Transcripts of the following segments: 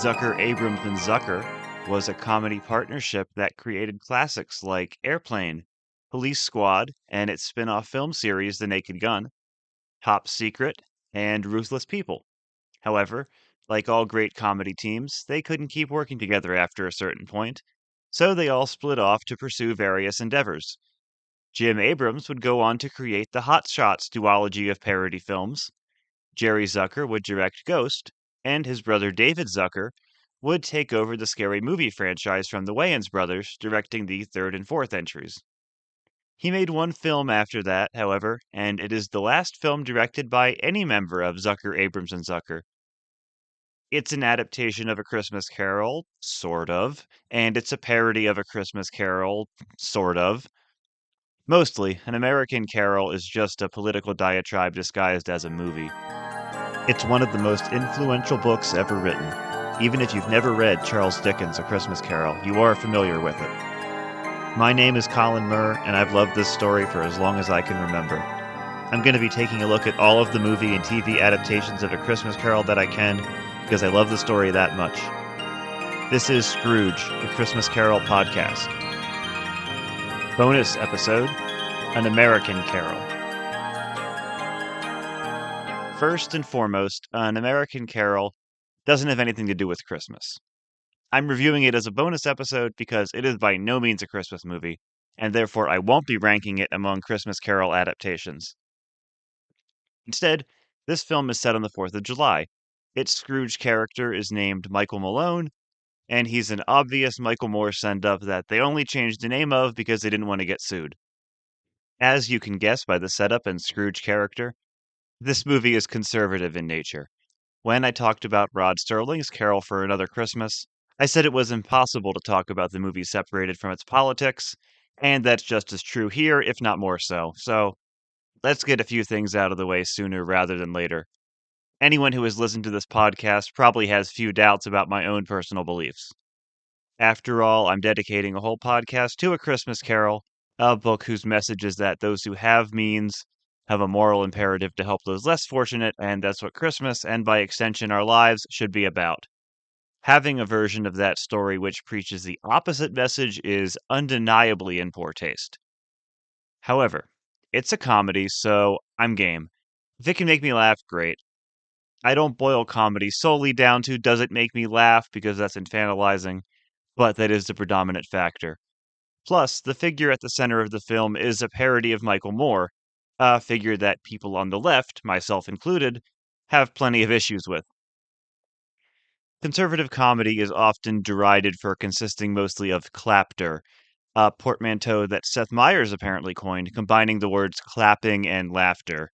Zucker, Abrams, and Zucker was a comedy partnership that created classics like Airplane, Police Squad, and its spin off film series, The Naked Gun, Top Secret, and Ruthless People. However, like all great comedy teams, they couldn't keep working together after a certain point, so they all split off to pursue various endeavors. Jim Abrams would go on to create the Hot Shots duology of parody films. Jerry Zucker would direct Ghost, and his brother David Zucker would take over the Scary Movie franchise from the Wayans brothers, directing the third and fourth entries. He made one film after that, however, and it is the last film directed by any member of Zucker, Abrams, and Zucker. It's an adaptation of A Christmas Carol, sort of, and it's a parody of A Christmas Carol, sort of. Mostly, An American Carol is just a political diatribe disguised as a movie. It's one of the most influential books ever written. Even if you've never read Charles Dickens' A Christmas Carol, you are familiar with it. My name is Collin, and I've loved this story for as long as I can remember. I'm going to be taking a look at all of the movie and TV adaptations of A Christmas Carol that I can, because I love the story that much. This is Scrooge, a Christmas Carol podcast. Bonus episode, An American Carol. First and foremost, An American Carol doesn't have anything to do with Christmas. I'm reviewing it as a bonus episode because it is by no means a Christmas movie, and therefore I won't be ranking it among Christmas Carol adaptations. Instead, this film is set on the 4th of July. Its Scrooge character is named Michael Malone, and he's an obvious Michael Moore send-up that they only changed the name of because they didn't want to get sued. As you can guess by the setup and Scrooge character, this movie is conservative in nature. When I talked about Rod Serling's Carol for Another Christmas, I said it was impossible to talk about the movie separated from its politics, and that's just as true here, if not more so. So, let's get a few things out of the way sooner rather than later. Anyone who has listened to this podcast probably has few doubts about my own personal beliefs. After all, I'm dedicating a whole podcast to A Christmas Carol, a book whose message is that those who have means have a moral imperative to help those less fortunate, and that's what Christmas, and by extension our lives, should be about. Having a version of that story which preaches the opposite message is undeniably in poor taste. However, it's a comedy, so I'm game. If it can make me laugh, great. I don't boil comedy solely down to does it make me laugh, because that's infantilizing, but that is the predominant factor. Plus, the figure at the center of the film is a parody of Michael Moore, a figure that people on the left, myself included, have plenty of issues with. Conservative comedy is often derided for consisting mostly of clapter, a portmanteau that Seth Meyers apparently coined, combining the words clapping and laughter.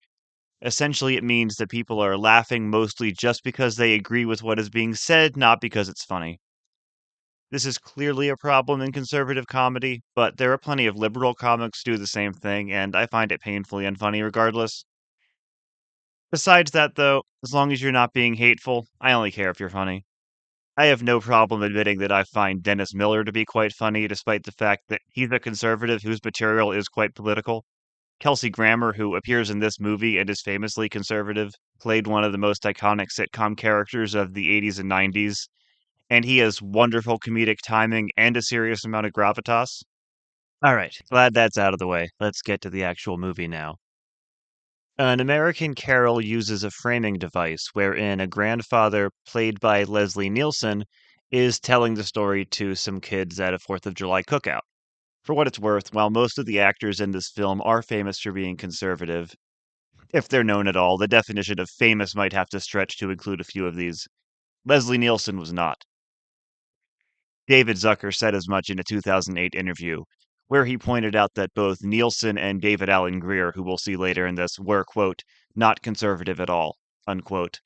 Essentially, it means that people are laughing mostly just because they agree with what is being said, not because it's funny. This is clearly a problem in conservative comedy, but there are plenty of liberal comics who do the same thing, and I find it painfully unfunny regardless. Besides that, though, as long as you're not being hateful, I only care if you're funny. I have no problem admitting that I find Dennis Miller to be quite funny, despite the fact that he's a conservative whose material is quite political. Kelsey Grammer, who appears in this movie and is famously conservative, played one of the most iconic sitcom characters of the 80s and 90s, and he has wonderful comedic timing and a serious amount of gravitas. Alright, glad that's out of the way. Let's get to the actual movie now. An American Carol uses a framing device wherein a grandfather, played by Leslie Nielsen, is telling the story to some kids at a 4th of July cookout. For what it's worth, while most of the actors in this film are famous for being conservative, if they're known at all, the definition of famous might have to stretch to include a few of these. Leslie Nielsen was not. David Zucker said as much in a 2008 interview, where he pointed out that both Nielsen and David Alan Grier, who we'll see later in this, were, quote, not conservative at all, unquote.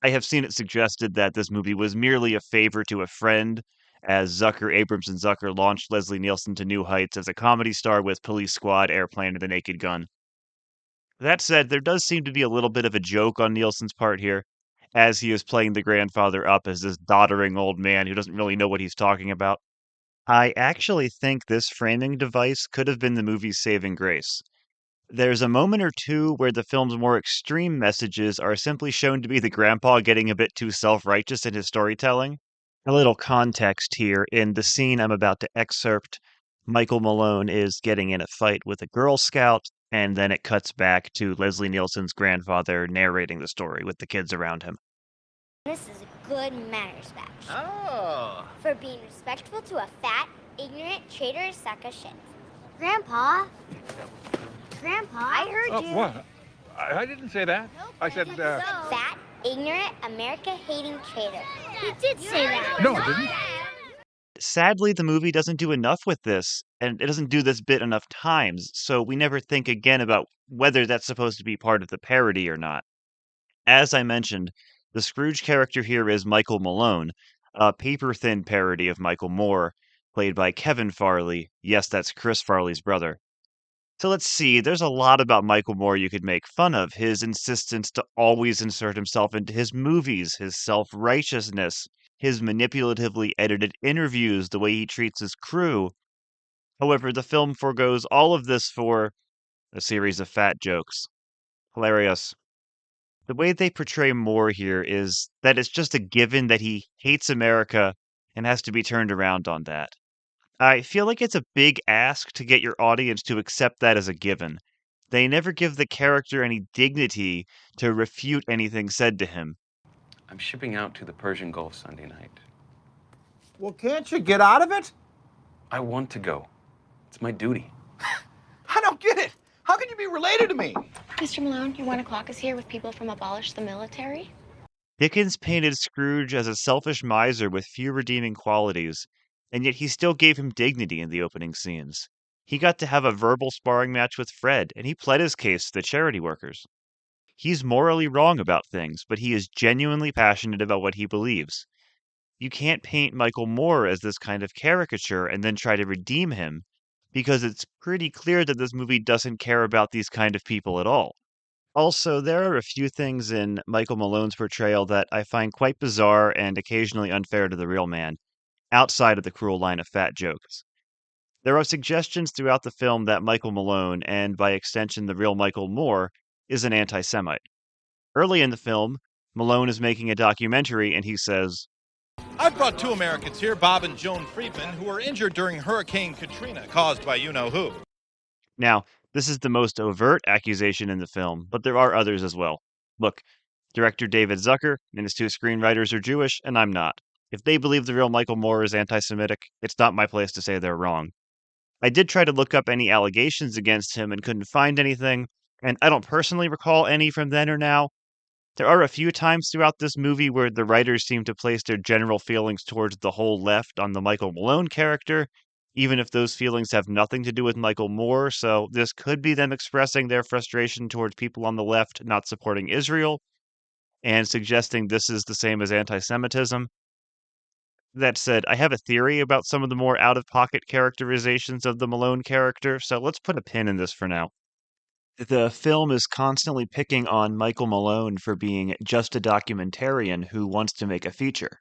I have seen it suggested that this movie was merely a favor to a friend, as Zucker, Abrams, and Zucker launched Leslie Nielsen to new heights as a comedy star with Police Squad, Airplane, and The Naked Gun. That said, there does seem to be a little bit of a joke on Nielsen's part here, as he is playing the grandfather up as this doddering old man who doesn't really know what he's talking about. I actually think this framing device could have been the movie's saving grace. There's a moment or two where the film's more extreme messages are simply shown to be the grandpa getting a bit too self-righteous in his storytelling, A little context here. In the scene I'm about to excerpt, Michael Malone is getting in a fight with a Girl Scout, and then it cuts back to Leslie Nielsen's grandfather narrating the story with the kids around him. This is a good manners badge. Oh. For being respectful to a fat, ignorant, traitorous sack of shit. Grandpa? Grandpa, I heard you. What? I didn't say that. Nope, I said, Fat, ignorant, America-hating traitor. He did say that. No, I didn't. Sadly, the movie doesn't do enough with this, and it doesn't do this bit enough times, so we never think again about whether that's supposed to be part of the parody or not. As I mentioned, the Scrooge character here is Michael Malone, a paper-thin parody of Michael Moore, played by Kevin Farley. Yes, that's Chris Farley's brother. So let's see, there's a lot about Michael Moore you could make fun of. His insistence to always insert himself into his movies, his self-righteousness, his manipulatively edited interviews, the way he treats his crew. However, the film forgoes all of this for a series of fat jokes. Hilarious. The way they portray Moore here is that it's just a given that he hates America and has to be turned around on that. I feel like it's a big ask to get your audience to accept that as a given. They never give the character any dignity to refute anything said to him. I'm shipping out to the Persian Gulf Sunday night. Well, can't you get out of it? I want to go. It's my duty. I don't get it. How can you be related to me? Mr. Malone, your 1 o'clock is here with people from Abolish the Military. Dickens painted Scrooge as a selfish miser with few redeeming qualities, and yet he still gave him dignity in the opening scenes. He got to have a verbal sparring match with Fred, and he pled his case to the charity workers. He's morally wrong about things, but he is genuinely passionate about what he believes. You can't paint Michael Moore as this kind of caricature and then try to redeem him, because it's pretty clear that this movie doesn't care about these kind of people at all. Also, there are a few things in Michael Malone's portrayal that I find quite bizarre and occasionally unfair to the real man, outside of the cruel line of fat jokes. There are suggestions throughout the film that Michael Malone, and by extension the real Michael Moore, is an anti Semite. Early in the film, Malone is making a documentary and he says, I've brought two Americans here, Bob and Joan Friedman, who were injured during Hurricane Katrina, caused by you-know-who. Now, this is the most overt accusation in the film, but there are others as well. Look, director David Zucker and his two screenwriters are Jewish, and I'm not. If they believe the real Michael Moore is anti Semitic, it's not my place to say they're wrong. I did try to look up any allegations against him and couldn't find anything, and I don't personally recall any from then or now. There are a few times throughout this movie where the writers seem to place their general feelings towards the whole left on the Michael Malone character, even if those feelings have nothing to do with Michael Moore, so this could be them expressing their frustration towards people on the left not supporting Israel and suggesting this is the same as anti Semitism. That said, I have a theory about some of the more out of pocket characterizations of the Malone character, so let's put a pin in this for now. The film is constantly picking on Michael Malone for being just a documentarian who wants to make a feature.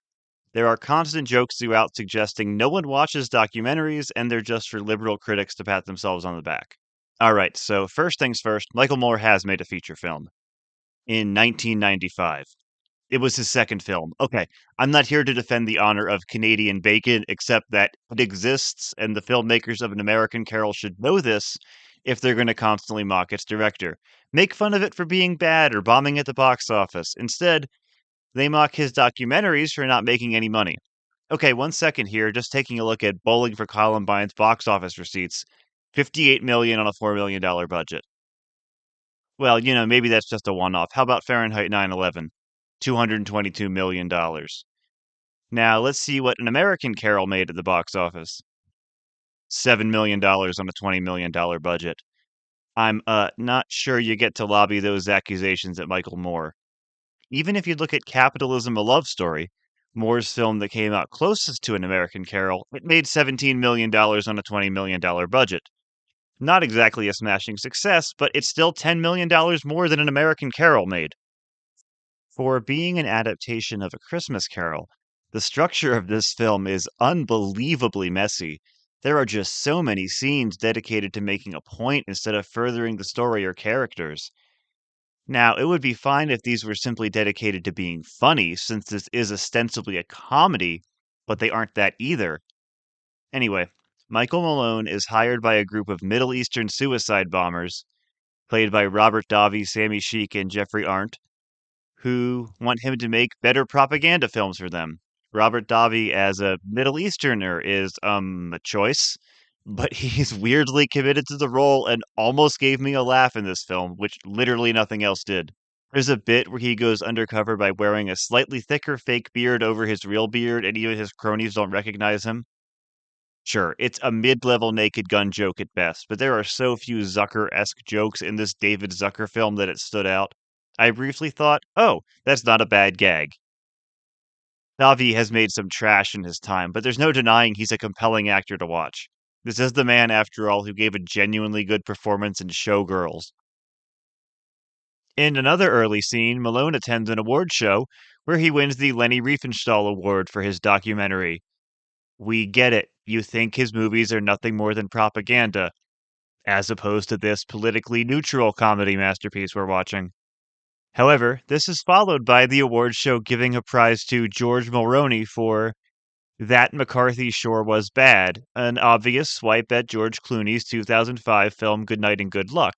There are constant jokes throughout suggesting no one watches documentaries and they're just for liberal critics to pat themselves on the back. Alright, so first things first, Michael Moore has made a feature film. In 1995. It was his second film. Okay, I'm not here to defend the honor of Canadian bacon, except that it exists, and the filmmakers of An American Carol should know this if they're going to constantly mock its director. Make fun of it for being bad or bombing at the box office. Instead, they mock his documentaries for not making any money. Okay, 1 second here, just taking a look at Bowling for Columbine's box office receipts. $58 million on a $4 million budget. Well, maybe that's just a one-off. How about Fahrenheit 9/11? $222 million. Now, let's see what An American Carol made at the box office. $7 million on a $20 million budget. I'm not sure you get to lobby those accusations at Michael Moore. Even if you look at Capitalism: A Love Story, Moore's film that came out closest to An American Carol, it made $17 million on a $20 million budget. Not exactly a smashing success, but it's still $10 million more than An American Carol made. For being an adaptation of A Christmas Carol, the structure of this film is unbelievably messy. There are just so many scenes dedicated to making a point instead of furthering the story or characters. Now, it would be fine if these were simply dedicated to being funny, since this is ostensibly a comedy, but they aren't that either. Anyway, Michael Malone is hired by a group of Middle Eastern suicide bombers, played by Robert Davi, Sammy Sheik, and Jeffrey Arndt, who want him to make better propaganda films for them. Robert Davi as a Middle Easterner is a choice, but he's weirdly committed to the role and almost gave me a laugh in this film, which literally nothing else did. There's a bit where he goes undercover by wearing a slightly thicker fake beard over his real beard, and even his cronies don't recognize him. Sure, it's a mid-level Naked Gun joke at best, but there are so few Zucker-esque jokes in this David Zucker film that it stood out. I briefly thought, oh, that's not a bad gag. Davi has made some trash in his time, but there's no denying he's a compelling actor to watch. This is the man, after all, who gave a genuinely good performance in Showgirls. In another early scene, Malone attends an award show where he wins the Leni Riefenstahl Award for his documentary. We get it. You think his movies are nothing more than propaganda, as opposed to this politically neutral comedy masterpiece we're watching. However, this is followed by the award show giving a prize to George Mulroney for That McCarthy Sure Was Bad, an obvious swipe at George Clooney's 2005 film Good Night and Good Luck.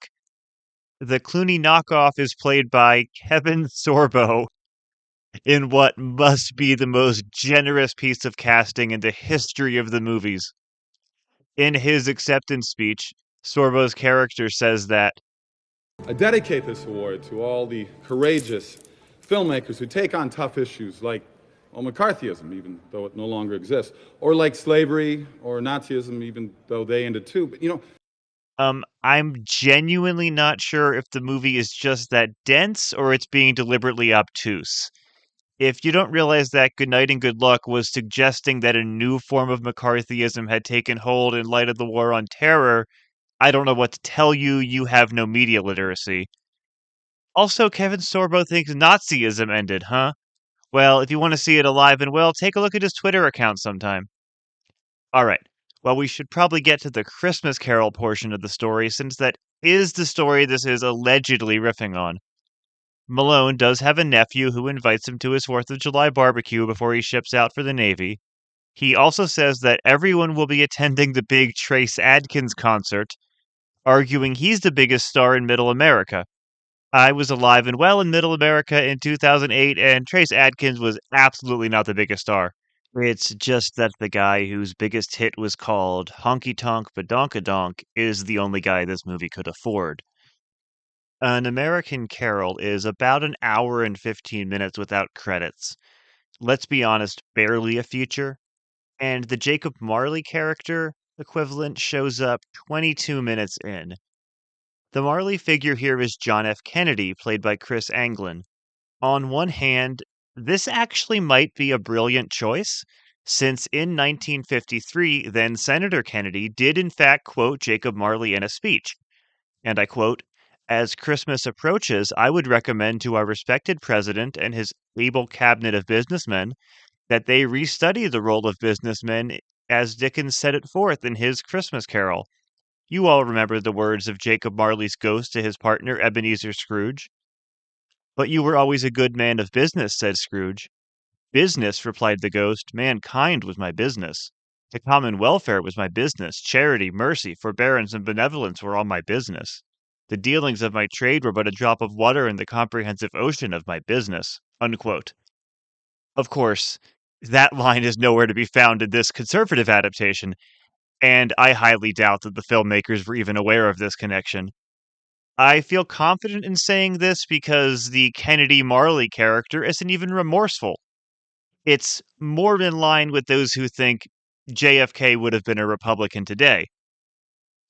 The Clooney knockoff is played by Kevin Sorbo in what must be the most generous piece of casting in the history of the movies. In his acceptance speech, Sorbo's character says that, I dedicate this award to all the courageous filmmakers who take on tough issues like McCarthyism, even though it no longer exists, or like slavery or Nazism, even though they ended too. But I'm genuinely not sure if the movie is just that dense or it's being deliberately obtuse. If you don't realize that Good Night and Good Luck was suggesting that a new form of McCarthyism had taken hold in light of the War on Terror, I don't know what to tell you. You have no media literacy. Also, Kevin Sorbo thinks Nazism ended, huh? Well, if you want to see it alive and well, take a look at his Twitter account sometime. Alright, well, we should probably get to the Christmas Carol portion of the story, since that is the story this is allegedly riffing on. Malone does have a nephew who invites him to his 4th of July barbecue before he ships out for the Navy. He also says that everyone will be attending the big Trace Adkins concert, arguing he's the biggest star in Middle America. I was alive and well in Middle America in 2008, and Trace Adkins was absolutely not the biggest star. It's just that the guy whose biggest hit was called Honky Tonk Badonkadonk is the only guy this movie could afford. An American Carol is about an hour and 15 minutes without credits. Let's be honest, barely a feature. And the Jacob Marley character equivalent shows up 22 minutes in. The Marley figure here is John F. Kennedy, played by Chris Anglin. On one hand, this actually might be a brilliant choice, since in 1953, then Senator Kennedy did in fact quote Jacob Marley in a speech. And I quote, "As Christmas approaches, I would recommend to our respected president and his able cabinet of businessmen that they restudy the role of businessmen as Dickens set it forth in his Christmas Carol." You all remember the words of Jacob Marley's ghost to his partner Ebenezer Scrooge. "But you were always a good man of business," said Scrooge. "Business," replied the ghost, "mankind was my business. The common welfare was my business. Charity, mercy, forbearance, and benevolence were all my business. The dealings of my trade were but a drop of water in the comprehensive ocean of my business." Unquote. Of course, that line is nowhere to be found in this conservative adaptation, and I highly doubt that the filmmakers were even aware of this connection. I feel confident in saying this because the Kennedy Marley character isn't even remorseful. It's more in line with those who think JFK would have been a Republican today,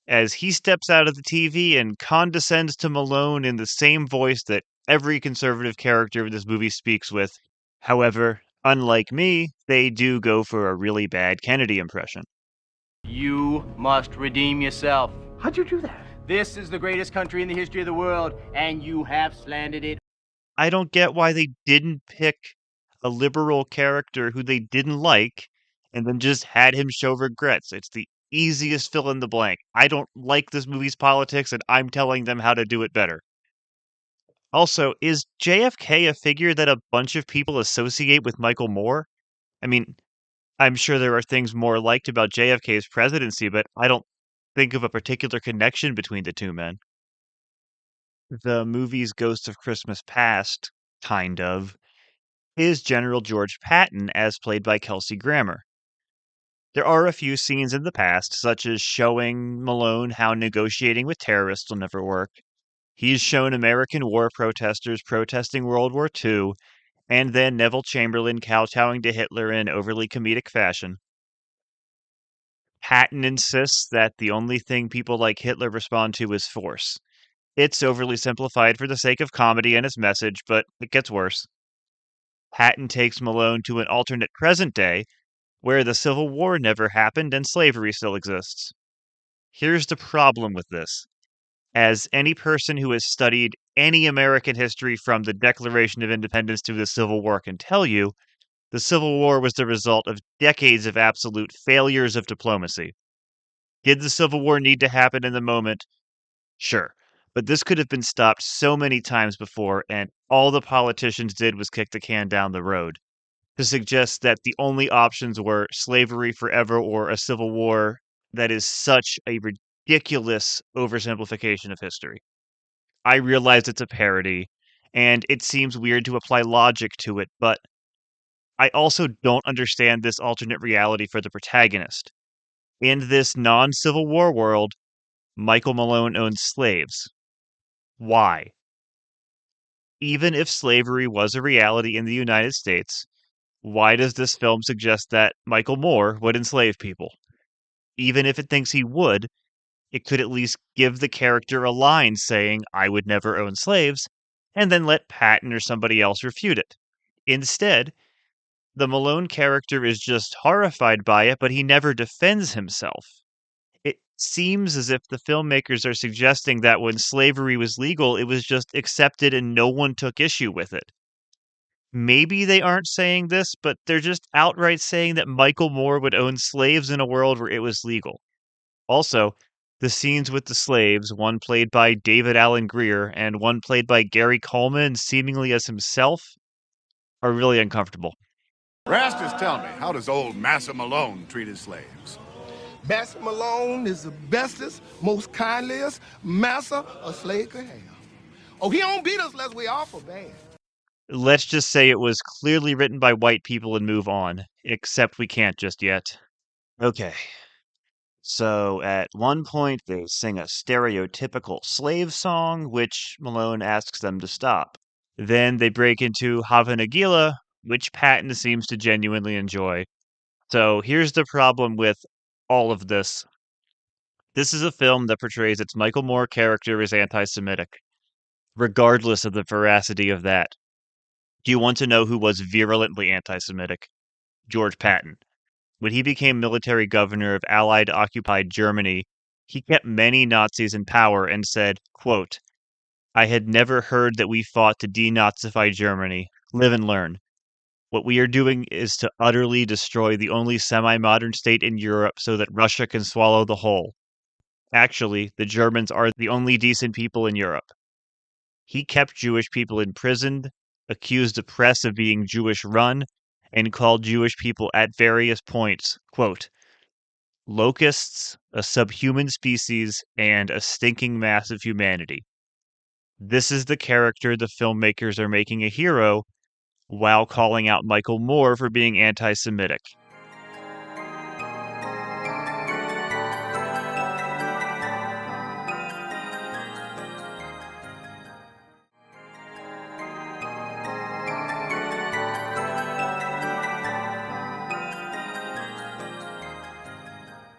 as he steps out of the TV and condescends to Malone in the same voice that every conservative character in this movie speaks with. However, unlike me, they do go for a really bad Kennedy impression. You must redeem yourself. How'd you do that? This is the greatest country in the history of the world, and you have slandered it. I don't get why they didn't pick a liberal character who they didn't like and then just had him show regrets. It's the easiest fill in the blank. I don't like this movie's politics, and I'm telling them how to do it better. Also, is JFK a figure that a bunch of people associate with Michael Moore? I mean, I'm sure there are things more liked about JFK's presidency, but I don't think of a particular connection between the two men. The movie's Ghost of Christmas Past, kind of, is General George Patton as played by Kelsey Grammer. There are a few scenes in the past, such as showing Malone how negotiating with terrorists will never work. He's shown American war protesters protesting World War II, and then Neville Chamberlain kowtowing to Hitler in overly comedic fashion. Patton insists that the only thing people like Hitler respond to is force. It's overly simplified for the sake of comedy and its message, but it gets worse. Patton takes Malone to an alternate present day where the Civil War never happened and slavery still exists. Here's the problem with this. As any person who has studied any American history from the Declaration of Independence to the Civil War can tell you, the Civil War was the result of decades of absolute failures of diplomacy. Did the Civil War need to happen in the moment? Sure. But this could have been stopped so many times before, and all the politicians did was kick the can down the road. To suggest that the only options were slavery forever or a civil war, that is such a ridiculous oversimplification of history. I realize it's a parody, and it seems weird to apply logic to it, but I also don't understand this alternate reality for the protagonist. In this non-Civil War world, Michael Malone owns slaves. Why? Even if slavery was a reality in the United States, why does this film suggest that Michael Moore would enslave people? Even if it thinks he would, it could at least give the character a line saying, I would never own slaves, and then let Patton or somebody else refute it. Instead, the Malone character is just horrified by it, but he never defends himself. It seems as if the filmmakers are suggesting that when slavery was legal, it was just accepted and no one took issue with it. Maybe they aren't saying this, but they're just outright saying that Michael Moore would own slaves in a world where it was legal. Also, the scenes with the slaves, one played by David Allen Greer and one played by Gary Coleman, seemingly as himself, are really uncomfortable. Rastus, tell me, how does old Massa Malone treat his slaves? Massa Malone is the bestest, most kindliest massa a slave could have. Oh, he don't beat us unless we awful bad. Let's just say it was clearly written by white people and move on, except we can't just yet. Okay. So at one point, they sing a stereotypical slave song, which Malone asks them to stop. Then they break into Hava Nagila, which Patton seems to genuinely enjoy. So here's the problem with all of this. This is a film that portrays its Michael Moore character as anti-Semitic, regardless of the veracity of that. Do you want to know who was virulently anti-Semitic? George Patton. When he became military governor of Allied-occupied Germany, he kept many Nazis in power and said, quote, I had never heard that we fought to denazify Germany. Live and learn. What we are doing is to utterly destroy the only semi-modern state in Europe so that Russia can swallow the whole. Actually, the Germans are the only decent people in Europe. He kept Jewish people imprisoned, accused the press of being Jewish-run, and called Jewish people at various points, quote, locusts, a subhuman species, and a stinking mass of humanity. This is the character the filmmakers are making a hero while calling out Michael Moore for being anti-Semitic.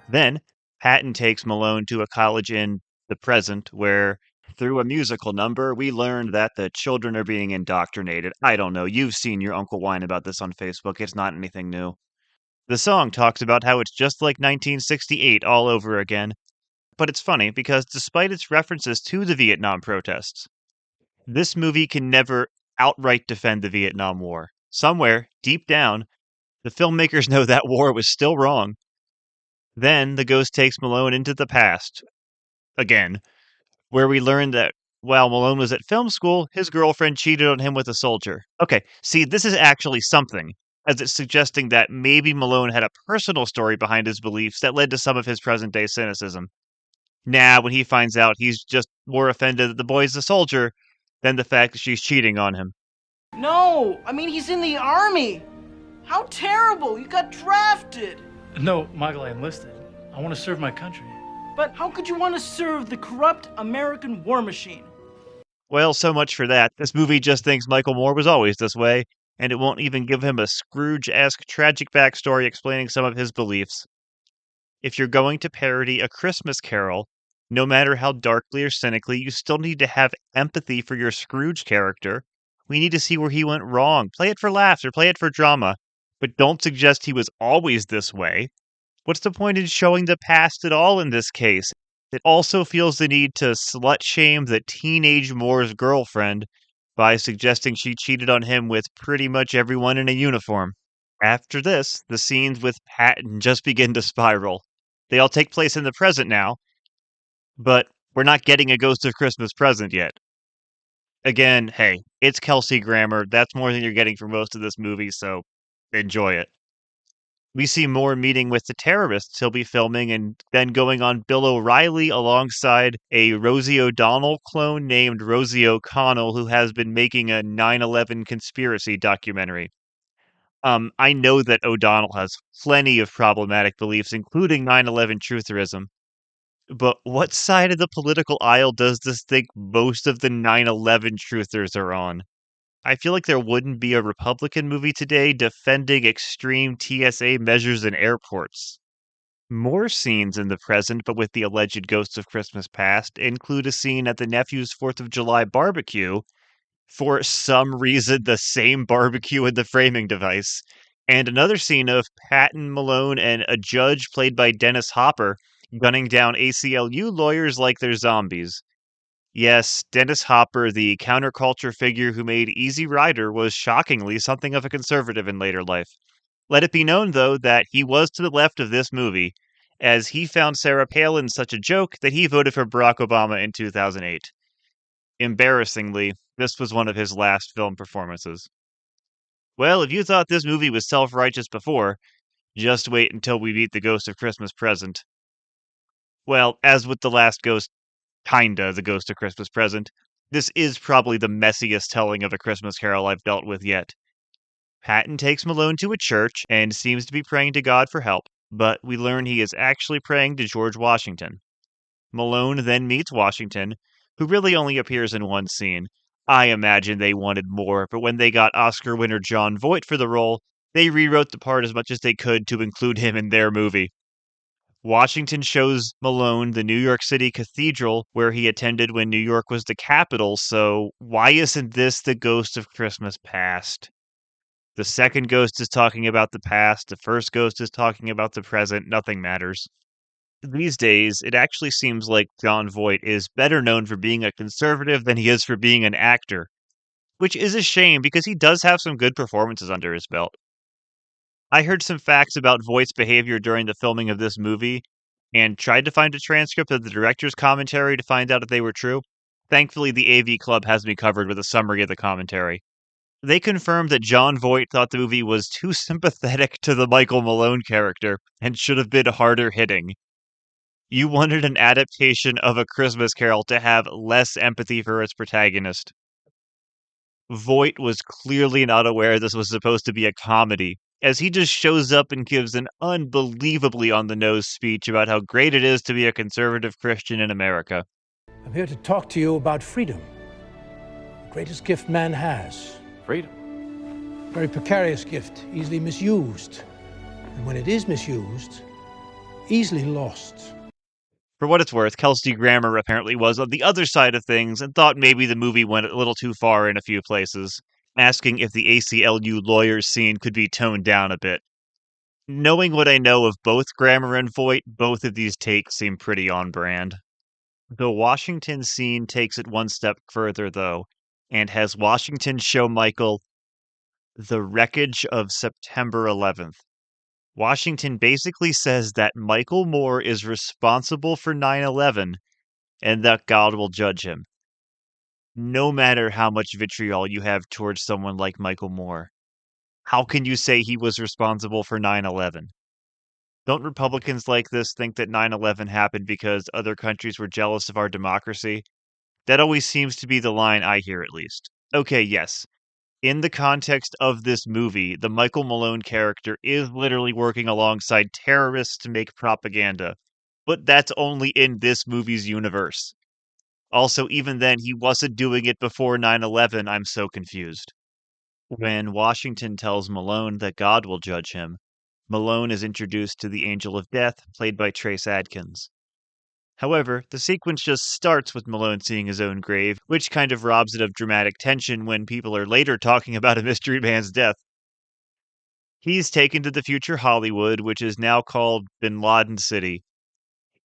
Then, Patton takes Malone to a college in the present where, through a musical number, we learned that the children are being indoctrinated. I don't know. You've seen your uncle whine about this on Facebook. It's not anything new. The song talks about how it's just like 1968 all over again. But it's funny because despite its references to the Vietnam protests, this movie can never outright defend the Vietnam War. Somewhere, deep down, the filmmakers know that war was still wrong. Then the ghost takes Malone into the past, again, where we learn that while Malone was at film school, his girlfriend cheated on him with a soldier. Okay, see, this is actually something. as it's suggesting that maybe Malone had a personal story behind his beliefs that led to some of his present-day cynicism. Now, when he finds out, he's just more offended that the boy's a soldier than the fact that she's cheating on him. No, I mean, he's in the army. How terrible, you got drafted. No, Michael, I enlisted. I want to serve my country. But how could you want to serve the corrupt American war machine? Well, so much for that. This movie just thinks Michael Moore was always this way, and it won't even give him a Scrooge-esque tragic backstory explaining some of his beliefs. If you're going to parody A Christmas Carol, no matter how darkly or cynically, you still need to have empathy for your Scrooge character. We need to see where he went wrong. Play it for laughs or play it for drama, but don't suggest he was always this way. What's the point in showing the past at all in this case? It also feels the need to slut-shame the teenage Moore's girlfriend by suggesting she cheated on him with pretty much everyone in a uniform. After this, the scenes with Patton just begin to spiral. They all take place in the present now, but we're not getting a Ghost of Christmas Present yet. Again, hey, it's Kelsey Grammer. That's more than you're getting for most of this movie, so enjoy it. We see Moore meeting with the terrorists he'll be filming and then going on Bill O'Reilly alongside a Rosie O'Donnell clone named Rosie O'Connell who has been making a 9/11 conspiracy documentary. I know that O'Donnell has plenty of problematic beliefs, including 9/11 trutherism. But what side of the political aisle does this think most of the 9/11 truthers are on? I feel like there wouldn't be a Republican movie today defending extreme TSA measures in airports. More scenes in the present, but with the alleged ghosts of Christmas past, include a scene at the nephew's 4th of July barbecue, for some reason the same barbecue in the framing device, and another scene of Patton, Malone, and a judge played by Dennis Hopper gunning down ACLU lawyers like they're zombies. Yes, Dennis Hopper, the counterculture figure who made Easy Rider, was shockingly something of a conservative in later life. Let it be known, though, that he was to the left of this movie, as he found Sarah Palin such a joke that he voted for Barack Obama in 2008. Embarrassingly, this was one of his last film performances. Well, if you thought this movie was self-righteous before, just wait until we meet the Ghost of Christmas Present. Well, as with the last Ghost, kinda the Ghost of Christmas Present, this is probably the messiest telling of A Christmas Carol I've dealt with yet. Patton takes Malone to a church and seems to be praying to God for help, but we learn he is actually praying to George Washington. Malone then meets Washington, who really only appears in one scene. I imagine they wanted more, but when they got Oscar winner Jon Voight for the role, they rewrote the part as much as they could to include him in their movie. Washington shows Malone the New York City Cathedral where he attended when New York was the capital, so why isn't this the Ghost of Christmas Past? The second ghost is talking about the past, the first ghost is talking about the present, nothing matters. These days, it actually seems like Jon Voight is better known for being a conservative than he is for being an actor, which is a shame because he does have some good performances under his belt. I heard some facts about Voight's behavior during the filming of this movie and tried to find a transcript of the director's commentary to find out if they were true. Thankfully, the AV Club has me covered with a summary of the commentary. They confirmed that Jon Voight thought the movie was too sympathetic to the Michael Malone character and should have been harder hitting. You wanted an adaptation of A Christmas Carol to have less empathy for its protagonist. Voight was clearly not aware this was supposed to be a comedy, as he just shows up and gives an unbelievably on-the-nose speech about how great it is to be a conservative Christian in America. I'm here to talk to you about freedom. The greatest gift man has. Freedom? Very precarious gift, easily misused. And when it is misused, easily lost. For what it's worth, Kelsey Grammer apparently was on the other side of things and thought maybe the movie went a little too far in a few places, asking if the ACLU lawyers scene could be toned down a bit. Knowing what I know of both Grammer and Voight, both of these takes seem pretty on brand. The Washington scene takes it one step further, though, and has Washington show Michael the wreckage of September 11th. Washington basically says that Michael Moore is responsible for 9/11 and that God will judge him. No matter how much vitriol you have towards someone like Michael Moore, how can you say he was responsible for 9/11? Don't Republicans like this think that 9/11 happened because other countries were jealous of our democracy? That always seems to be the line I hear, at least. Okay, yes. In the context of this movie, the Michael Malone character is literally working alongside terrorists to make propaganda. But that's only in this movie's universe. Also, even then, he wasn't doing it before 9/11. I'm so confused. When Washington tells Malone that God will judge him, Malone is introduced to the Angel of Death, played by Trace Adkins. However, the sequence just starts with Malone seeing his own grave, which kind of robs it of dramatic tension when people are later talking about a mystery man's death. He's taken to the future Hollywood, which is now called Bin Laden City.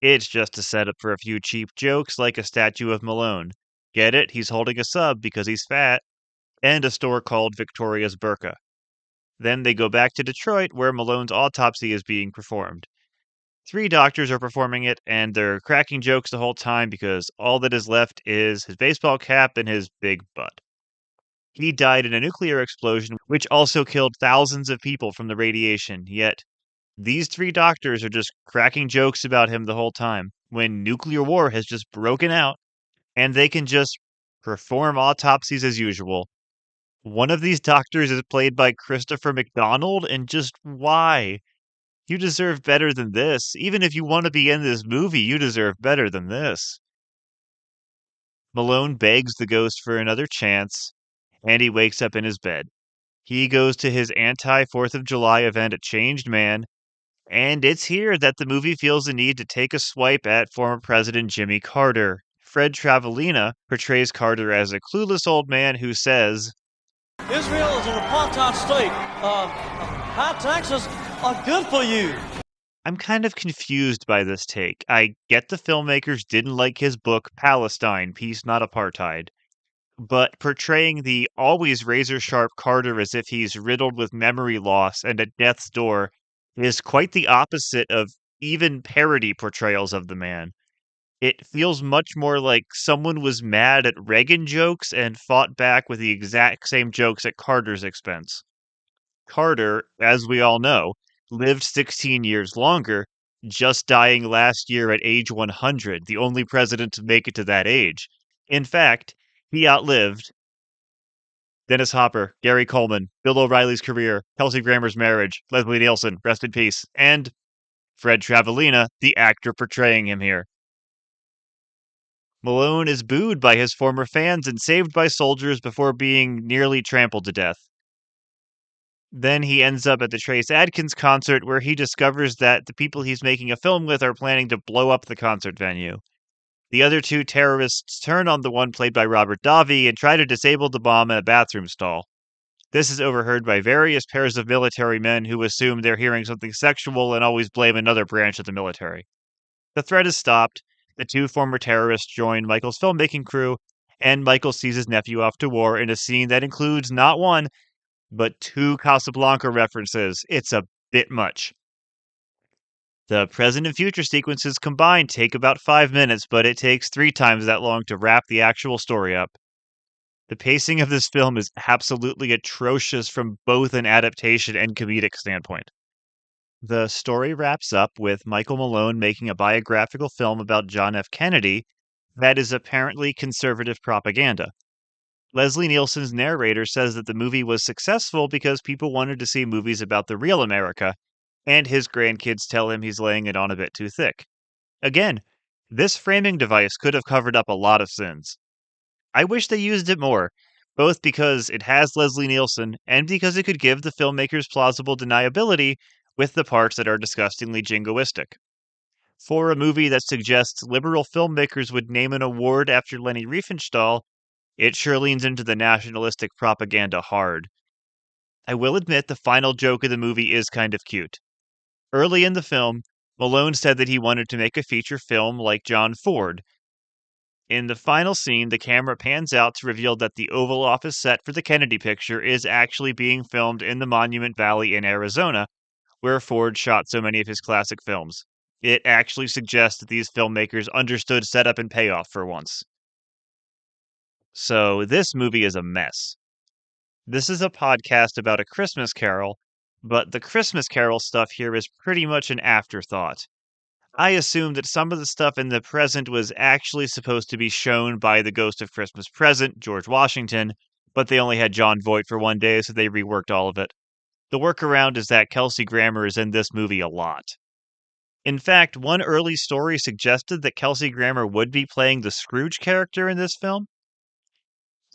It's just a setup for a few cheap jokes like a statue of Malone. Get it? He's holding a sub because he's fat. And a store called Victoria's Burqa. Then they go back to Detroit, where Malone's autopsy is being performed. 3 doctors are performing it, and they're cracking jokes the whole time because all that is left is his baseball cap and his big butt. He died in a nuclear explosion, which also killed thousands of people from the radiation, yet these 3 doctors are just cracking jokes about him the whole time, when nuclear war has just broken out, and they can just perform autopsies as usual. One of these doctors is played by Christopher McDonald, and just why? You deserve better than this. Even if you want to be in this movie, you deserve better than this. Malone begs the ghost for another chance, and he wakes up in his bed. He goes to his anti-4th of July event, A Changed Man, and it's here that the movie feels the need to take a swipe at former President Jimmy Carter. Fred Travalena portrays Carter as a clueless old man who says, Israel is an apartheid state. High taxes are good for you. I'm kind of confused by this take. I get the filmmakers didn't like his book Palestine, Peace Not Apartheid, but portraying the always razor-sharp Carter as if he's riddled with memory loss and at death's door is quite the opposite of even parody portrayals of the man. It feels much more like someone was mad at Reagan jokes and fought back with the exact same jokes at Carter's expense. Carter, as we all know, lived 16 years longer, just dying last year at age 100, the only president to make it to that age. In fact, he outlived Dennis Hopper, Gary Coleman, Bill O'Reilly's career, Kelsey Grammer's marriage, Leslie Nielsen, rest in peace, and Fred Travalena, the actor portraying him here. Malone is booed by his former fans and saved by soldiers before being nearly trampled to death. Then he ends up at the Trace Adkins concert where he discovers that the people he's making a film with are planning to blow up the concert venue. The other 2 terrorists turn on the one played by Robert Davi and try to disable the bomb in a bathroom stall. This is overheard by various pairs of military men who assume they're hearing something sexual and always blame another branch of the military. The threat is stopped, the 2 former terrorists join Michael's filmmaking crew, and Michael sees his nephew off to war in a scene that includes not 1, but 2 Casablanca references. It's a bit much. The present and future sequences combined take about 5 minutes, but it takes 3 times that long to wrap the actual story up. The pacing of this film is absolutely atrocious from both an adaptation and comedic standpoint. The story wraps up with Michael Malone making a biographical film about John F. Kennedy that is apparently conservative propaganda. Leslie Nielsen's narrator says that the movie was successful because people wanted to see movies about the real America, and his grandkids tell him he's laying it on a bit too thick. Again, this framing device could have covered up a lot of sins. I wish they used it more, both because it has Leslie Nielsen and because it could give the filmmakers plausible deniability with the parts that are disgustingly jingoistic. For a movie that suggests liberal filmmakers would name an award after Leni Riefenstahl, it sure leans into the nationalistic propaganda hard. I will admit the final joke of the movie is kind of cute. Early in the film, Malone said that he wanted to make a feature film like John Ford. In the final scene, the camera pans out to reveal that the Oval Office set for the Kennedy picture is actually being filmed in the Monument Valley in Arizona, where Ford shot so many of his classic films. It actually suggests that these filmmakers understood setup and payoff for once. So this movie is a mess. This is a podcast about A Christmas Carol, but the Christmas Carol stuff here is pretty much an afterthought. I assume that some of the stuff in the present was actually supposed to be shown by the Ghost of Christmas Present, George Washington, but they only had Jon Voight for one day, so they reworked all of it. The workaround is that Kelsey Grammer is in this movie a lot. In fact, one early story suggested that Kelsey Grammer would be playing the Scrooge character in this film.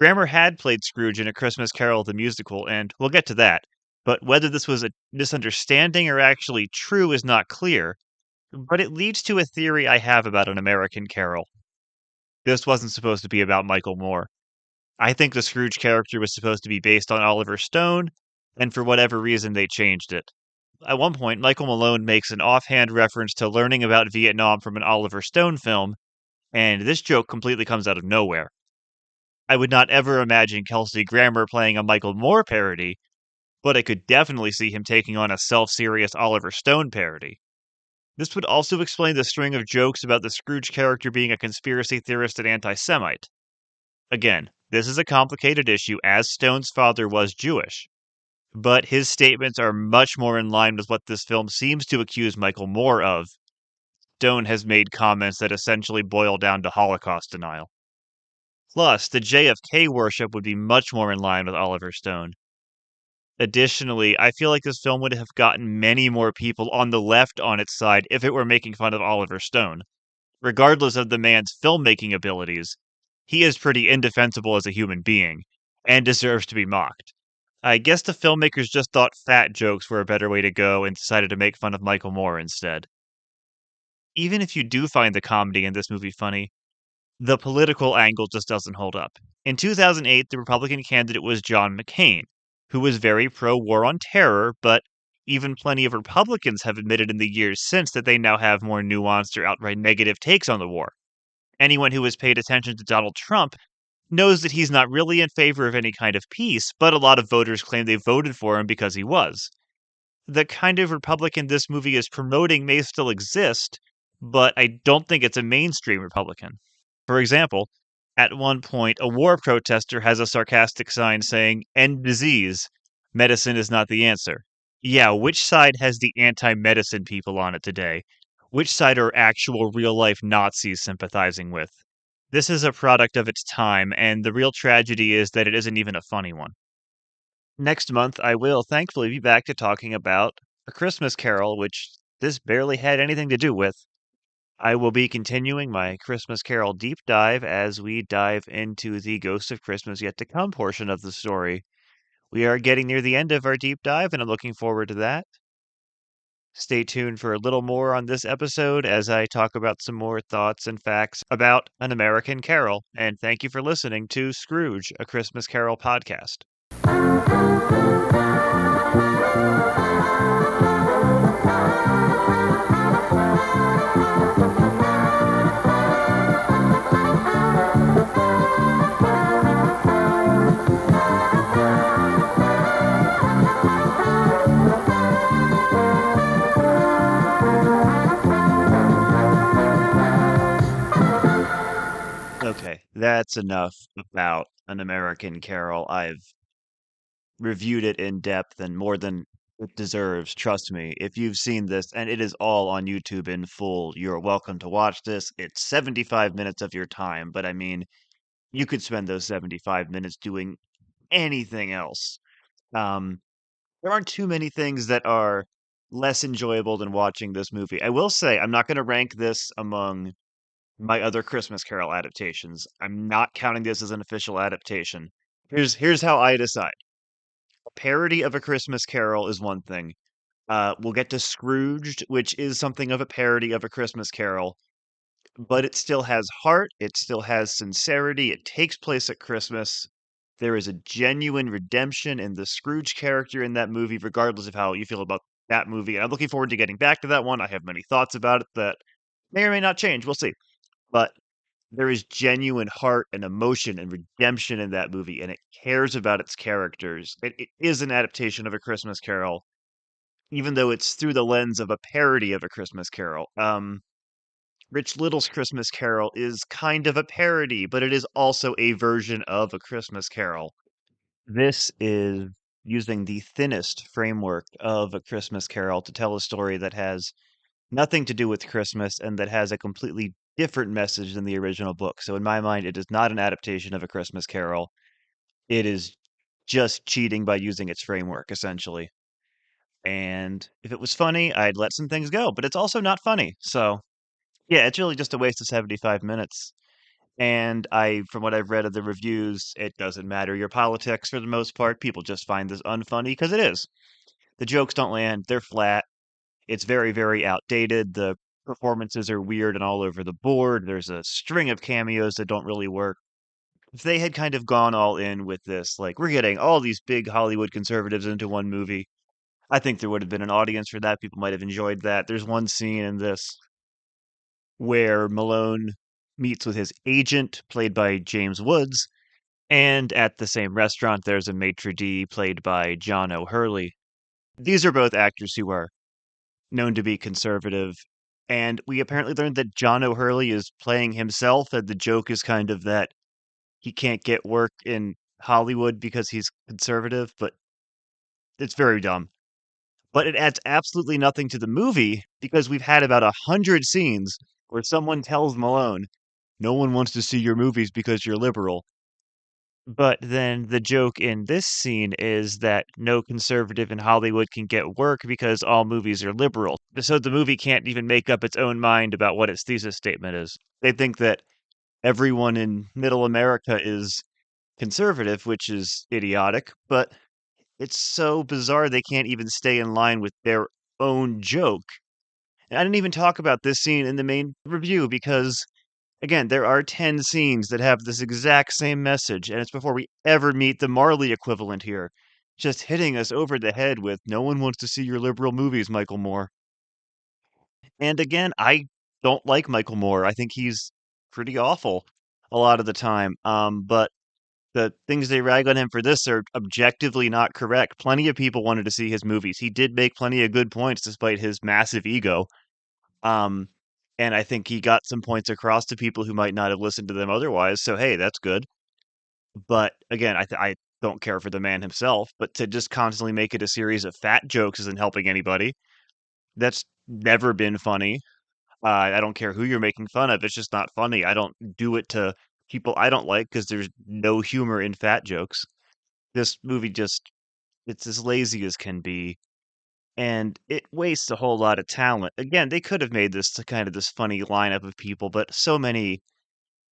Grammer had played Scrooge in A Christmas Carol the musical, and we'll get to that, but whether this was a misunderstanding or actually true is not clear, but it leads to a theory I have about An American Carol. This wasn't supposed to be about Michael Moore. I think the Scrooge character was supposed to be based on Oliver Stone, and for whatever reason they changed it. At one point, Michael Malone makes an offhand reference to learning about Vietnam from an Oliver Stone film, and this joke completely comes out of nowhere. I would not ever imagine Kelsey Grammer playing a Michael Moore parody, but I could definitely see him taking on a self-serious Oliver Stone parody. This would also explain the string of jokes about the Scrooge character being a conspiracy theorist and anti-Semite. Again, this is a complicated issue as Stone's father was Jewish, but his statements are much more in line with what this film seems to accuse Michael Moore of. Stone has made comments that essentially boil down to Holocaust denial. Plus, the JFK worship would be much more in line with Oliver Stone. Additionally, I feel like this film would have gotten many more people on the left on its side if it were making fun of Oliver Stone. Regardless of the man's filmmaking abilities, he is pretty indefensible as a human being, and deserves to be mocked. I guess the filmmakers just thought fat jokes were a better way to go and decided to make fun of Michael Moore instead. Even if you do find the comedy in this movie funny, the political angle just doesn't hold up. In 2008, the Republican candidate was John McCain, who was very pro-war on terror, but even plenty of Republicans have admitted in the years since that they now have more nuanced or outright negative takes on the war. Anyone who has paid attention to Donald Trump knows that he's not really in favor of any kind of peace, but a lot of voters claim they voted for him because he was. The kind of Republican this movie is promoting may still exist, but I don't think it's a mainstream Republican. For example, at one point, a war protester has a sarcastic sign saying, "End disease. Medicine is not the answer." Yeah, which side has the anti-medicine people on it today? Which side are actual real-life Nazis sympathizing with? This is a product of its time, and the real tragedy is that it isn't even a funny one. Next month, I will thankfully be back to talking about A Christmas Carol, which this barely had anything to do with. I will be continuing my Christmas Carol deep dive as we dive into the Ghost of Christmas Yet to Come portion of the story. We are getting near the end of our deep dive, and I'm looking forward to that. Stay tuned for a little more on this episode as I talk about some more thoughts and facts about An American Carol. And thank you for listening to Scrooge, A Christmas Carol podcast. Okay, that's enough about An American Carol. I've reviewed it in depth and more than it deserves, trust me. If you've seen this, and it is all on YouTube in full, you're welcome to watch this. It's 75 minutes of your time, but I mean, you could spend those 75 minutes doing anything else. There aren't too many things that are less enjoyable than watching this movie. I will say, I'm not going to rank this among my other Christmas Carol adaptations. I'm not counting this as an official adaptation. Here's how I decide. A parody of A Christmas Carol is one thing. We'll get to Scrooged, which is something of a parody of A Christmas Carol, but it still has heart, it still has sincerity, it takes place at Christmas. There is a genuine redemption in the Scrooge character in that movie, regardless of how you feel about that movie. And I'm looking forward to getting back to that one. I have many thoughts about it that may or may not change. We'll see. But there is genuine heart and emotion and redemption in that movie, and it cares about its characters. It is an adaptation of A Christmas Carol, even though it's through the lens of a parody of A Christmas Carol. Rich Little's Christmas Carol is kind of a parody, but it is also a version of A Christmas Carol. This is using the thinnest framework of A Christmas Carol to tell a story that has nothing to do with Christmas and that has a completely different message than the original book. So in my mind, it is not an adaptation of A Christmas Carol. It is just cheating by using its framework, essentially. And if it was funny, I'd let some things go, but it's also not funny. So yeah, it's really just a waste of 75 minutes. And from what I've read of the reviews, it doesn't matter your politics for the most part. People just find this unfunny because it is. The jokes don't land, they're flat. It's very, very outdated. The performances are weird and all over the board. There's a string of cameos that don't really work. If they had kind of gone all in with this, like, we're getting all these big Hollywood conservatives into one movie, I think there would have been an audience for that. People might have enjoyed that. There's one scene in this where Malone meets with his agent, played by James Woods, and at the same restaurant, there's a maitre d' played by John O'Hurley. These are both actors who are known to be conservative, and we apparently learned that John O'Hurley is playing himself, and the joke is kind of that he can't get work in Hollywood because he's conservative, but it's very dumb. But it adds absolutely nothing to the movie because we've had about 100 scenes where someone tells Malone, no one wants to see your movies because you're liberal. But then the joke in this scene is that no conservative in Hollywood can get work because all movies are liberal. So the movie can't even make up its own mind about what its thesis statement is. They think that everyone in middle America is conservative, which is idiotic, but it's so bizarre they can't even stay in line with their own joke. And I didn't even talk about this scene in the main review because, again, there are 10 scenes that have this exact same message, and it's before we ever meet the Marley equivalent here. Just hitting us over the head with, no one wants to see your liberal movies, Michael Moore. And again, I don't like Michael Moore. I think he's pretty awful a lot of the time. But the things they rag on him for this are objectively not correct. Plenty of people wanted to see his movies. He did make plenty of good points despite his massive ego. Um, and I think he got some points across to people who might not have listened to them otherwise. So hey, that's good. But again, I don't care for the man himself. But to just constantly make it a series of fat jokes isn't helping anybody. That's never been funny. I don't care who you're making fun of. It's just not funny. I don't do it to people I don't like because there's no humor in fat jokes. This movie just, it's as lazy as can be, and it wastes a whole lot of talent. Again, they could have made this to kind of this funny lineup of people, but so many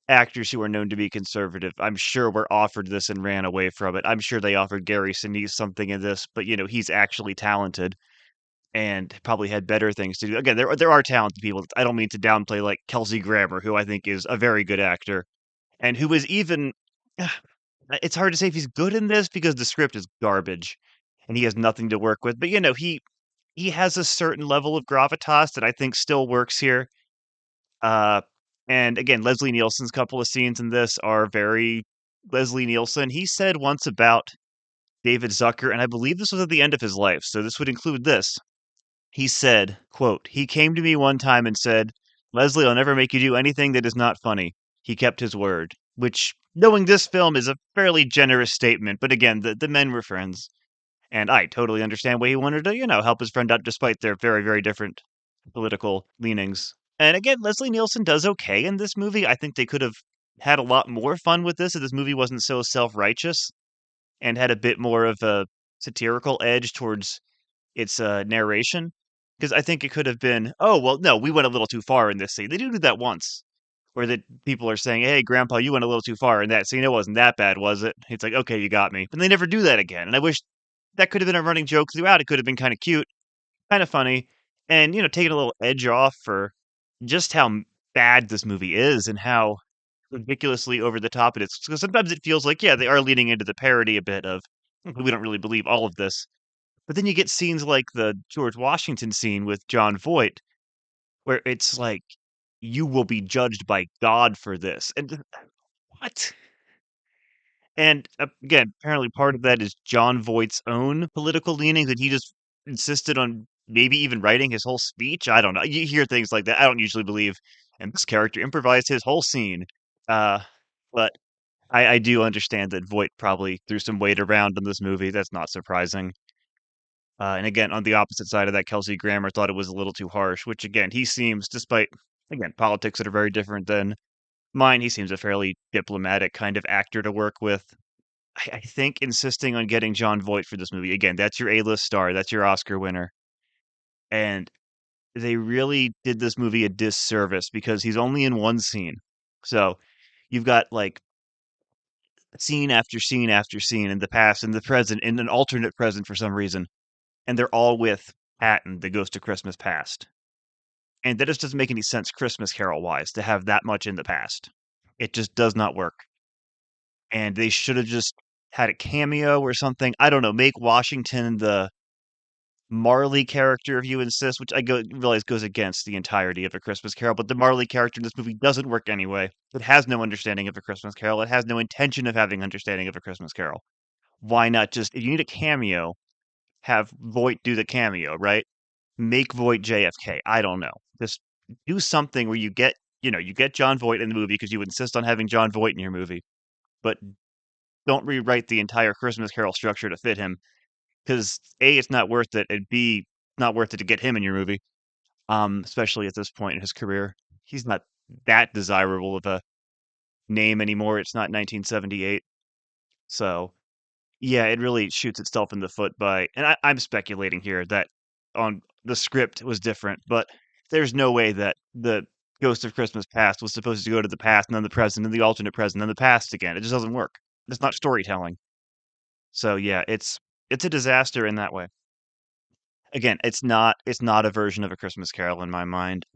actors who are known to be conservative, I'm sure were offered this and ran away from it. I'm sure they offered Gary Sinise something in this, but he's actually talented and probably had better things to do. Again, there are talented people. I don't mean to downplay like Kelsey Grammer, who I think is a very good actor, and who is even. It's hard to say if he's good in this because the script is garbage, and he has nothing to work with. But he has a certain level of gravitas that I think still works here. Uh, and again, Leslie Nielsen's couple of scenes in this are very Leslie Nielsen. He said once about David Zucker, and I believe this was at the end of his life, so this would include this. He said, quote, he came to me one time and said, Leslie, I'll never make you do anything that is not funny. He kept his word, which, knowing this film, is a fairly generous statement. But again, the men were friends. And I totally understand why he wanted to, help his friend out despite their very, very different political leanings. And again, Leslie Nielsen does okay in this movie. I think they could have had a lot more fun with this if this movie wasn't so self-righteous and had a bit more of a satirical edge towards its narration. Because I think it could have been, oh, well, no, we went a little too far in this scene. They do that once, where the people are saying, hey, Grandpa, you went a little too far in that scene. It wasn't that bad, was it? It's like, okay, you got me. But they never do that again. And I wish that could have been a running joke throughout. It could have been kind of cute, kind of funny, and, taking a little edge off for just how bad this movie is and how ridiculously over the top it is. Because sometimes it feels like, yeah, they are leaning into the parody a bit of, we don't really believe all of this. But then you get scenes like the George Washington scene with Jon Voight, where it's like, you will be judged by God for this. And what? And again, apparently part of that is Jon Voight's own political leanings, and he just insisted on maybe even writing his whole speech. I don't know. You hear things like that. I don't usually believe. And this character improvised his whole scene. But I do understand that Voight probably threw some weight around in this movie. That's not surprising. And again, on the opposite side of that, Kelsey Grammer thought it was a little too harsh, which again, he seems, despite, again, politics that are very different than mine, he seems a fairly diplomatic kind of actor to work with. I think insisting on getting Jon Voight for this movie, again, that's your A-list star, that's your Oscar winner. And they really did this movie a disservice because he's only in one scene. So you've got like scene after scene after scene in the past, in the present, in an alternate present for some reason, and they're all with Patton, the Ghost of Christmas Past. And that just doesn't make any sense Christmas Carol wise to have that much in the past. It just does not work. And they should have just had a cameo or something. I don't know, make Washington the Marley character if you insist, which realize goes against the entirety of A Christmas Carol, but the Marley character in this movie doesn't work anyway. It has no understanding of A Christmas Carol. It has no intention of having understanding of A Christmas Carol. Why not just, if you need a cameo, have Voight do the cameo, right? Make Voight JFK. I don't know. Just do something where you get Jon Voight in the movie because you insist on having Jon Voight in your movie, but don't rewrite the entire Christmas Carol structure to fit him because A, it's not worth it, and B, not worth it to get him in your movie. Especially at this point in his career. He's not that desirable of a name anymore. It's not 1978. So, yeah, it really shoots itself in the foot by, and I'm speculating here that on the script was different, but there's no way that the Ghost of Christmas Past was supposed to go to the past and then the present and the alternate present and the past again. It just doesn't work. It's not storytelling. So yeah, it's a disaster in that way. Again, it's not a version of A Christmas Carol in my mind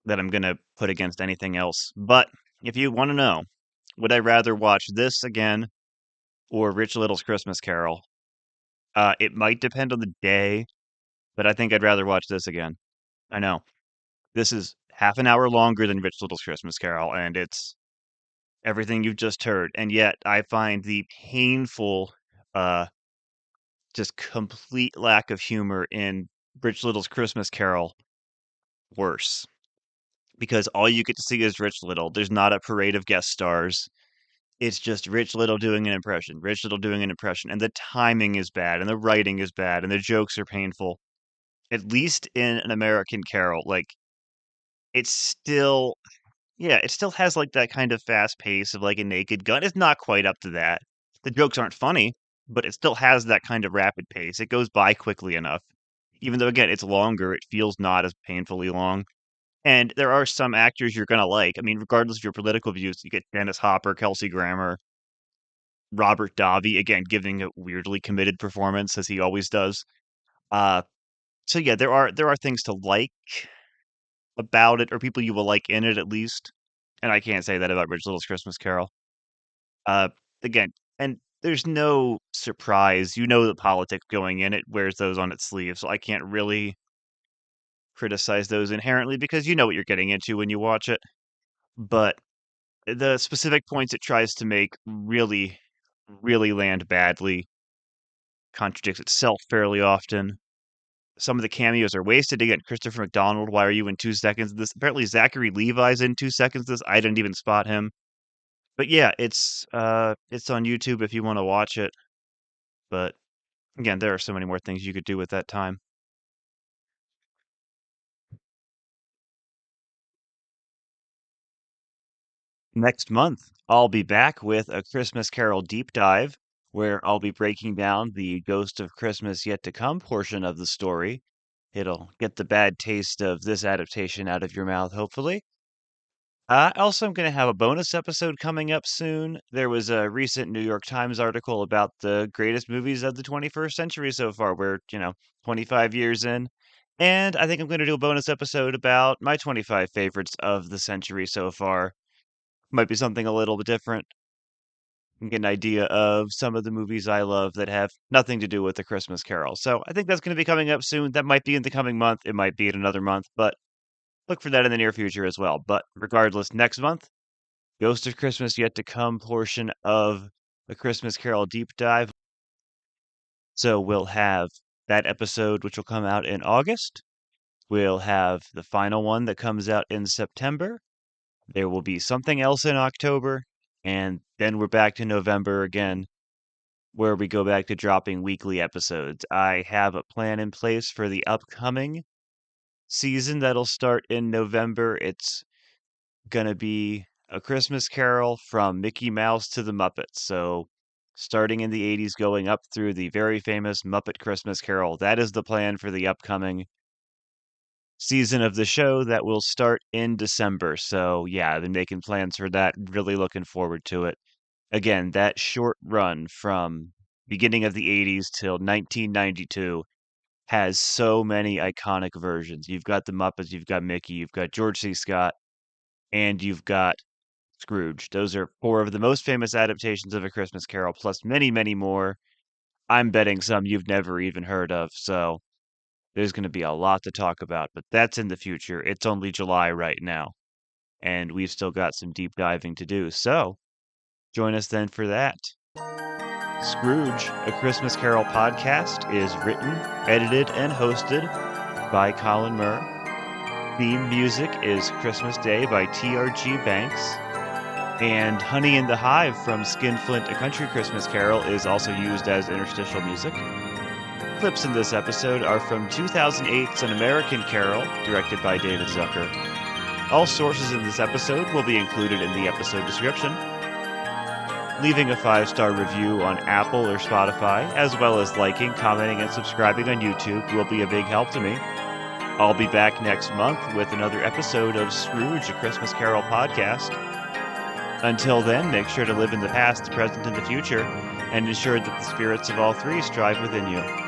that I'm gonna put against anything else. But if you want to know, would I rather watch this again or Rich Little's Christmas Carol? It might depend on the day, but I think I'd rather watch this again. I know this is half an hour longer than Rich Little's Christmas Carol, and it's everything you've just heard. And yet, I find the painful, uh, just complete lack of humor in Rich Little's Christmas Carol worse because all you get to see is Rich Little. There's not a parade of guest stars. It's just Rich Little doing an impression, Rich Little doing an impression, and the timing is bad, and the writing is bad, and the jokes are painful. At least in An American Carol, like it's still, yeah, it still has like that kind of fast pace of like a Naked Gun. It's not quite up to that. The jokes aren't funny, but it still has that kind of rapid pace. It goes by quickly enough. Even though again it's longer, it feels not as painfully long. And there are some actors you're gonna like. I mean, regardless of your political views, you get Dennis Hopper, Kelsey Grammer, Robert Davi, again, giving a weirdly committed performance as he always does. Uh, so yeah, there are things to like about it, or people you will like in it at least. And I can't say that about Rich Little's Christmas Carol. Uh, again, and there's no surprise. You know the politics going in. It wears those on its sleeve, so I can't really criticize those inherently because you know what you're getting into when you watch it. But the specific points it tries to make really, really land badly, contradicts itself fairly often. Some of the cameos are wasted. Again, Christopher McDonald, why are you in 2 seconds of this? Apparently Zachary Levi's in 2 seconds of this. I didn't even spot him. But yeah, it's on YouTube if you want to watch it. But again, there are so many more things you could do with that time. Next month, I'll be back with a Christmas Carol deep dive where I'll be breaking down the Ghost of Christmas Yet to Come portion of the story. It'll get the bad taste of this adaptation out of your mouth, hopefully. Also, I'm going to have a bonus episode coming up soon. There was a recent New York Times article about the greatest movies of the 21st century so far. We're, 25 years in. And I think I'm going to do a bonus episode about my 25 favorites of the century so far. Might be something a little bit different. You can get an idea of some of the movies I love that have nothing to do with the Christmas Carol. So I think that's going to be coming up soon. That might be in the coming month. It might be in another month, but look for that in the near future as well. But regardless, next month, Ghost of Christmas Yet to Come portion of the Christmas Carol deep dive. So we'll have that episode, which will come out in August. We'll have the final one that comes out in September. There will be something else in October. And then we're back to November again, where we go back to dropping weekly episodes. I have a plan in place for the upcoming season that'll start in November. It's going to be A Christmas Carol from Mickey Mouse to the Muppets. So, starting in the 80s, going up through the very famous Muppet Christmas Carol. That is the plan for the upcoming season of the show that will start in December. So, yeah, I've been making plans for that. Really looking forward to it. Again, that short run from beginning of the 80s till 1992 has so many iconic versions. You've got the Muppets, you've got Mickey, you've got George C. Scott, and you've got Scrooge. Those are four of the most famous adaptations of A Christmas Carol, plus many, many more. I'm betting some you've never even heard of, so there's going to be a lot to talk about, but that's in the future. It's only July right now, and we've still got some deep diving to do, so join us then for that. Scrooge, A Christmas Carol podcast is written, edited, and hosted by Collin Murr. Theme music is Christmas Day by TRG Banks. And Honey in the Hive from Skinflint, A Country Christmas Carol is also used as interstitial music. Clips in this episode are from 2008's An American Carol, directed by David Zucker. All sources in this episode will be included in the episode description. Leaving a 5-star review on Apple or Spotify, as well as liking, commenting, and subscribing on YouTube will be a big help to me. I'll be back next month with another episode of Scrooge, A Christmas Carol podcast. Until then, make sure to live in the past, the present, and the future, and ensure that the spirits of all three strive within you.